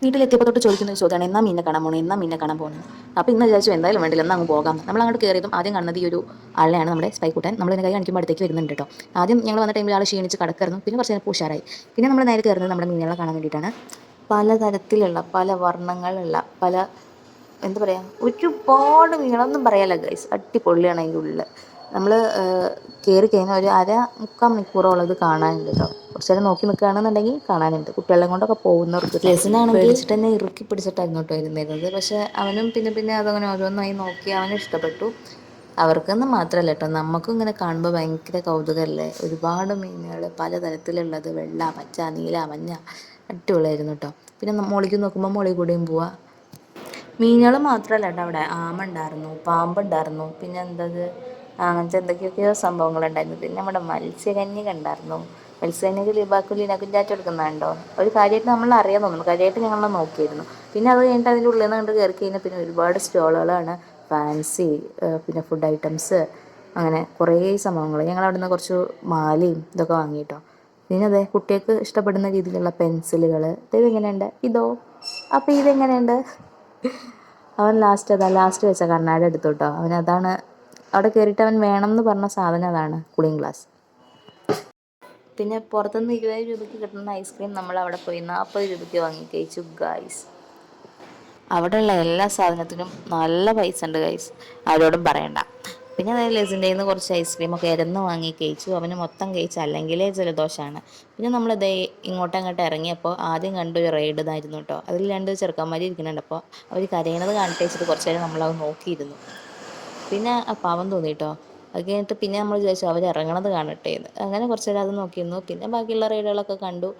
വീട്ടിലെത്തിയപ്പോൾ തൊട്ട് ചോദിക്കുന്ന ഒരു ചോദ്യമാണ് എന്നാ മീനെ കാണാൻ പോകണം, എന്നാ മീനെ കാണാൻ പോകുന്നത്. അപ്പോൾ ഇന്ന് വിചാരിച്ചു എന്തായാലും വേണ്ടില്ല, എന്നാൽ അങ്ങ് പോകാം. നമ്മൾ അങ്ങോട്ട് കയറിയതും ആദ്യം കാണുന്നത് ഈ ഒരു ആളെയാണ്, നമ്മുടെ സ്പൈക്കൂട്ടൻ. നമ്മൾ ഇതിനെ കൈ കാണിക്കുമ്പോൾ അടുത്തേക്ക് വരുന്നുണ്ട് കേട്ടോ. ആദ്യം ഞങ്ങൾ വന്ന ടൈമിൽ ആൾ ക്ഷീണിച്ച് കിടക്കായിരുന്നു, പിന്നെ കുറച്ച് നേരം ഉഷാറായി. പിന്നെ നമ്മൾ നേരെ കയറുന്നത് നമ്മുടെ മീനുകളെ കാണാൻ വേണ്ടിയിട്ടാണ്. പലതരത്തിലുള്ള പല വർണ്ണങ്ങളുള്ള പല എന്താ പറയുക, ഒരുപാട് മീനുകളൊന്നും പറയാല്ല ഗൈസ്, അടിപൊളിയാണ് അതിൻ്റെ ഉള്ളിൽ. നമ്മൾ കയറി കഴിഞ്ഞാൽ ഒരു മുക്കാൽ മണിക്കൂറോളം ഇത് കാണാനുണ്ട് കേട്ടോ. കുറച്ച് നേരം നോക്കി നിൽക്കുകയാണെന്നുണ്ടെങ്കിൽ കാണാനുണ്ട്. കുട്ടികളെ കൊണ്ടൊക്കെ പോകുന്നവർക്ക് ലെസിനാണെങ്കിൽ പേടിച്ചിട്ട് തന്നെ ഇറുക്കി പിടിച്ചിട്ടായിരുന്നു കേട്ടോ ഇരുന്നിരുന്നത്. പക്ഷേ അവനും പിന്നെ അതങ്ങനെ ഓരോന്നായി നോക്കി അവന് ഇഷ്ടപ്പെട്ടു. അവർക്കൊന്നും മാത്രമല്ല കേട്ടോ, നമുക്കും ഇങ്ങനെ കാണുമ്പോൾ ഭയങ്കര കൗതുകമല്ലേ. ഒരുപാട് മീനുകൾ പലതരത്തിലുള്ളത്, വെള്ള, പച്ച, നീല, മഞ്ഞ, അടിപൊളിയായിരുന്നു കേട്ടോ. പിന്നെ മുകളിലേക്ക് നോക്കുമ്പോൾ മുകളിൽ കൂടെയും പോവാം. മീനുകൾ മാത്രമല്ല കേട്ടോ, അവിടെ ആമ ഉണ്ടായിരുന്നു, പാമ്പുണ്ടായിരുന്നു, പിന്നെ എന്തത് അങ്ങനത്തെ എന്തൊക്കെയൊക്കെയോ സംഭവങ്ങളുണ്ടായിരുന്നു. പിന്നെ നമ്മുടെ മത്സ്യകന്യക ഉണ്ടായിരുന്നു. മത്സ്യകന്യക ലിബാക്കും ലീനാക്കും ചാറ്റ് എടുക്കുന്നുണ്ടോ, ഒരു കാര്യമായിട്ട് നമ്മൾ അറിയാൻ തോന്നുന്നു, കാര്യമായിട്ട് ഞങ്ങളെ നോക്കിയിരുന്നു. പിന്നെ അത് കഴിഞ്ഞിട്ട് അതിൻ്റെ ഉള്ളിൽ നിന്ന് കണ്ട് കയറി കഴിഞ്ഞാൽ പിന്നെ ഒരുപാട് സ്റ്റോളുകളാണ്, ഫാൻസി, പിന്നെ ഫുഡ് ഐറ്റംസ്, അങ്ങനെ കുറേ സംഭവങ്ങൾ. ഞങ്ങൾ അവിടെ നിന്ന് കുറച്ച് മാലയും ഇതൊക്കെ വാങ്ങിയിട്ടോ. പിന്നെ അതെ കുട്ടികൾക്ക് ഇഷ്ടപ്പെടുന്ന രീതിയിലുള്ള പെൻസിലുകൾ, ഇതെങ്ങനെയുണ്ട്, ഇതോ, അപ്പോൾ ഇതെങ്ങനെയുണ്ട്. അവൻ ലാസ്റ്റ് വെച്ച കണ്ണാടി എടുത്തു കേട്ടോ. അവനതാണ് അവിടെ കയറിയിട്ട് അവൻ വേണം എന്ന് പറഞ്ഞ സാധനം, അതാണ് കൂളിംഗ് ഗ്ലാസ്. പിന്നെ പുറത്തുനിന്ന് 20 രൂപയ്ക്ക് കിട്ടുന്ന ഐസ്ക്രീം നമ്മൾ അവിടെ പോയി 40 രൂപയ്ക്ക് വാങ്ങി കഴിച്ചു ഗൈസ്. അവിടെയുള്ള എല്ലാ സാധനത്തിനും നല്ല പൈസ ഉണ്ട് ഗൈസ്, ആരോടും പറയണ്ട. പിന്നെ അതായത് ലെസിൻ്റെ നിന്ന് കുറച്ച് ഐസ്ക്രീമൊക്കെ ഇരന്ന് വാങ്ങി കഴിച്ചു. അവന് മൊത്തം കഴിച്ചു, അല്ലെങ്കിലേ ജലദോഷമാണ്. പിന്നെ നമ്മളിതേ അങ്ങോട്ട് ഇറങ്ങിയപ്പോൾ ആദ്യം കണ്ടൊരു റൈഡ് ഇതായിരുന്നു കേട്ടോ. അതിൽ 2 ചെറുക്കന്മാർ ഇരിക്കുന്നുണ്ട്. അപ്പോൾ അവർ കരയണത് കാണിട്ട് വെച്ചിട്ട് കുറച്ച് നേരം നമ്മളത് നോക്കിയിരുന്നു. പിന്നെ പാവം തോന്നി കേട്ടോ. അത് കഴിഞ്ഞിട്ട് പിന്നെ നമ്മൾ വിചാരിച്ചു അവർ ഇറങ്ങണത് കാണട്ടെ എന്ന്. അങ്ങനെ കുറച്ച് നേരം അത് നോക്കിയിരുന്നു. പിന്നെ ബാക്കിയുള്ള റൈഡുകളൊക്കെ കണ്ടു.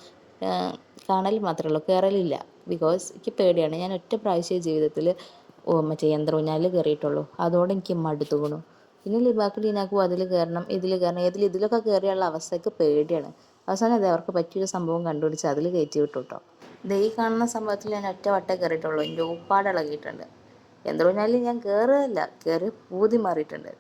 കാണൽ മാത്രമേ ഉള്ളൂ, കയറലില്ല. ബിക്കോസ് എനിക്ക് പേടിയാണ്. ഞാൻ ഒറ്റ പ്രാവശ്യം ജീവിതത്തിൽ മറ്റേ യന്ത്രൂഞ്ഞാലിൽ കയറിയിട്ടുള്ളൂ. അതുകൊണ്ട് എനിക്ക് മടുത്തു വീണു. പിന്നെ ലിബാക്ക് ലീനാക്കും അതിൽ കയറണം, ഇതിൽ കയറണം, ഇതിലൊക്കെ കയറിയുള്ള അവസ്ഥയ്ക്ക് പേടിയാണ്. അവസാനം അതെ അവർക്ക് പറ്റിയൊരു സംഭവം കണ്ടുപിടിച്ച് അതിൽ കയറ്റി വിട്ടു കേട്ടോ. ഈ കാണുന്ന സംഭവത്തിൽ ഞാൻ ഒറ്റ വട്ടം കയറിയിട്ടുള്ളൂ, എൻ്റെ ഊപ്പാട് ഇളകിയിട്ടുണ്ട്. യന്ത്രൂഞ്ഞാലിൽ ഞാൻ കയറുകയല്ല, കയറി പൂതി മാറിയിട്ടുണ്ട്.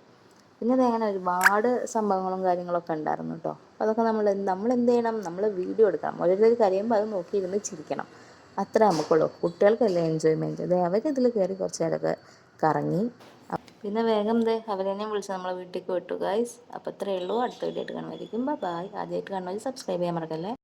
പിന്നെ അതങ്ങനെ ഒരുപാട് സംഭവങ്ങളും കാര്യങ്ങളൊക്കെ ഉണ്ടായിരുന്നു കേട്ടോ. അതൊക്കെ നമ്മൾ എന്ത് ചെയ്യണം, നമ്മൾ വീഡിയോ എടുക്കണം. ഓരോരുത്തർ കരയുമ്പോൾ അത് നോക്കിയിരുന്ന് ചിരിക്കണം, അത്രേ നമുക്കുള്ളൂ. കുട്ടികൾക്കല്ലേ എൻജോയ്മെൻറ്റ്. അതെ അവരിതിൽ കയറി കുറച്ച് നേരമൊക്കെ കറങ്ങി. പിന്നെ വേഗം അവരെന്നെ വിളിച്ച് നമ്മളെ വീട്ടിലേക്ക് വിട്ടു ഗൈസ്. അപ്പോൾ ഇത്രയേ ഉള്ളൂ. അടുത്ത വീഡിയോ ആയിട്ട് കാണുമായിരിക്കും. ബൈ. ആദ്യമായിട്ട് കാണുന്നവർ സബ്സ്ക്രൈബ് ചെയ്യാൻ മറക്കല്ലേ.